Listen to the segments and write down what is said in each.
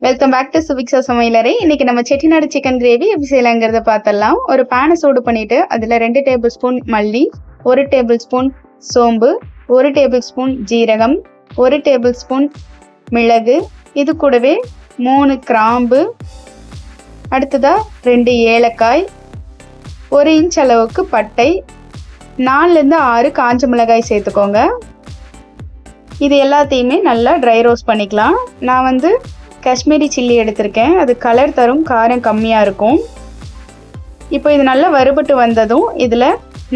Welcome back to Subiksha சமையலறை. இன்னைக்கு நம்ம செட்டிநாடு சிக்கன் கிரேவி எப்படி செய்யலாங்கிறத பார்த்தலாம். ஒரு பேனை சூடு பண்ணிட்டு அதில் 2 டேபிள் ஸ்பூன் மல்லி, 1 டேபிள் ஸ்பூன் சோம்பு, 1 டேபிள் ஸ்பூன் ஜீரகம், 1 டேபிள் ஸ்பூன் மிளகு, இது கூடவே 3 கிராம்பு, அடுத்ததாக 2 ஏலக்காய், 1 இன்ச் அளவுக்கு பட்டை, 4லேருந்து 6 காஞ்ச மிளகாய் சேர்த்துக்கோங்க. இது எல்லாத்தையுமே நல்லா ட்ரை ரோஸ்ட் பண்ணிக்கலாம். நான் காஷ்மீரி சில்லி எடுத்திருக்கேன். அது கலர் தரும், காரம் கம்மியாக இருக்கும். இப்போ இது நல்லா வறுபட்டு வந்ததும் இதில்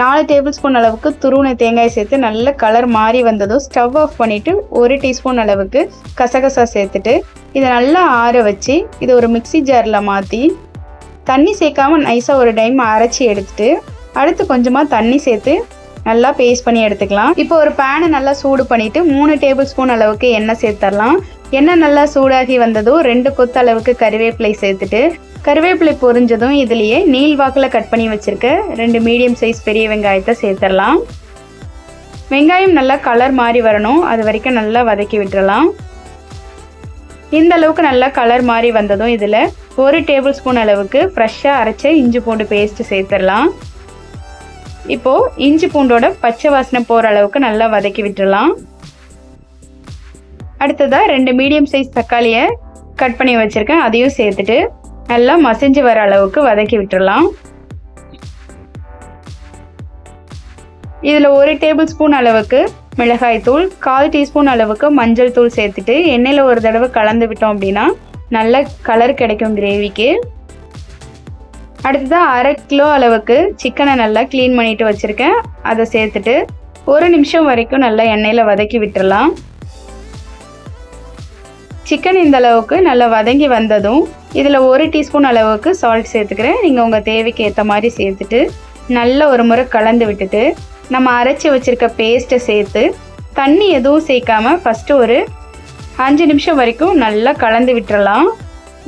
4 டேபிள் ஸ்பூன் அளவுக்கு துருவின தேங்காய் சேர்த்து நல்ல கலர் மாறி வந்ததும் ஸ்டவ் ஆஃப் பண்ணிவிட்டு 1 டீஸ்பூன் அளவுக்கு கசகசா சேர்த்துட்டு இதை நல்லா ஆற வச்சு இதை ஒரு மிக்சி ஜாரில் மாற்றி தண்ணி சேர்க்காமல் நைஸாக ஒரு டைம் அரைச்சி எடுத்துட்டு அடுத்து கொஞ்சமாக தண்ணி சேர்த்து நல்லா பேஸ்ட் பண்ணி எடுத்துக்கலாம். இப்போ ஒரு பேனை நல்லா சூடு பண்ணிவிட்டு 3 டேபிள் ஸ்பூன் அளவுக்கு எண்ணெய் சேர்த்துடலாம். எண்ணெய் நல்லா சூடாகி வந்ததும் 2 கொத்து அளவுக்கு கறிவேப்பிலை சேர்த்துட்டு கறிவேப்பிலை பொரிஞ்சதும் இதுலேயே நீள்வாக்கில் கட் பண்ணி வச்சுருக்க 2 மீடியம் சைஸ் பெரிய வெங்காயத்தை சேர்த்துடலாம். வெங்காயம் நல்லா கலர் மாறி வரணும், அது வரைக்கும் நல்லா வதக்கி விட்டுறலாம். இந்த அளவுக்கு நல்லா கலர் மாறி வந்ததும் இதில் 1 டேபிள் ஸ்பூன் அளவுக்கு ஃப்ரெஷ்ஷாக அரைச்ச இஞ்சி பூண்டு பேஸ்ட்டு சேர்த்துடலாம். இப்போது இஞ்சி பூண்டோட பச்சை வாசனை போகிற அளவுக்கு நல்லா வதக்கி விட்டுடலாம். அடுத்ததாக 2 மீடியம் சைஸ் தக்காளியை கட் பண்ணி வச்சுருக்கேன், அதையும் சேர்த்துட்டு நல்லா மசிஞ்சு வர அளவுக்கு வதக்கி விட்டுடலாம். இதில் 1 டேபிள் ஸ்பூன் அளவுக்கு மிளகாய் தூள், 1/4 டீஸ்பூன் அளவுக்கு மஞ்சள் தூள் சேர்த்துட்டு எண்ணெயில் ஒரு தடவை கலந்து விட்டோம் அப்படின்னா நல்ல கலர் கிடைக்கும் கிரேவிக்கு. அடுத்ததாக 1/2 கிலோ அளவுக்கு சிக்கனை நல்லா க்ளீன் பண்ணிட்டு வச்சுருக்கேன், அதை சேர்த்துட்டு 1 நிமிஷம் வரைக்கும் நல்லா எண்ணெயில் வதக்கி விட்டுடலாம். சிக்கன் இந்த அளவுக்கு நல்லா வதங்கி வந்ததும் இதில் 1 டீஸ்பூன் அளவுக்கு சால்ட் சேர்த்துக்கிறேன். நீங்கள் உங்கள் தேவைக்கு ஏற்ற மாதிரி சேர்த்துட்டு நல்லா ஒரு முறை கலந்து விட்டுட்டு நம்ம அரைச்சி வச்சுருக்க பேஸ்ட்டை சேர்த்து தண்ணி எதுவும் சேர்க்காமல் ஃபஸ்ட்டு ஒரு 5 நிமிஷம் வரைக்கும் நல்லா கலந்து விட்டுறலாம்.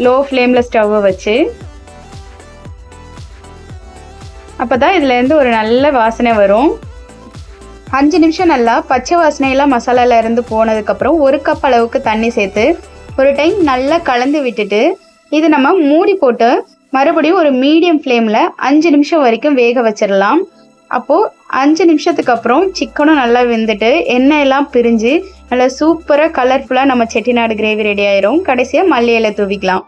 லோ ஃப்ளேமில் ஸ்டவ்வை வச்சு அப்போ தான் இதுலேருந்து ஒரு நல்ல வாசனை வரும். 5 நிமிஷம் நல்லா பச்சை வாசனையெல்லாம் மசாலாவில் இருந்து போனதுக்கப்புறம் 1 கப் அளவுக்கு தண்ணி சேர்த்து ஒரு டைம் நல்லா கலந்து விட்டுட்டு இது நம்ம மூடி போட்டு மறுபடியும் ஒரு மீடியம் ஃப்ளேமில் 5 நிமிஷம் வரைக்கும் வேக வச்சிடலாம். அப்போது 5 நிமிஷத்துக்கு அப்புறம் சிக்கனும் நல்லா வெந்துட்டு எண்ணெயெல்லாம் பிரிஞ்சு நல்லா சூப்பராக கலர்ஃபுல்லாக நம்ம செட்டிநாடு கிரேவி ரெடி ஆயிரும். கடைசியாக மல்லி இலை தூவிக்கலாம்.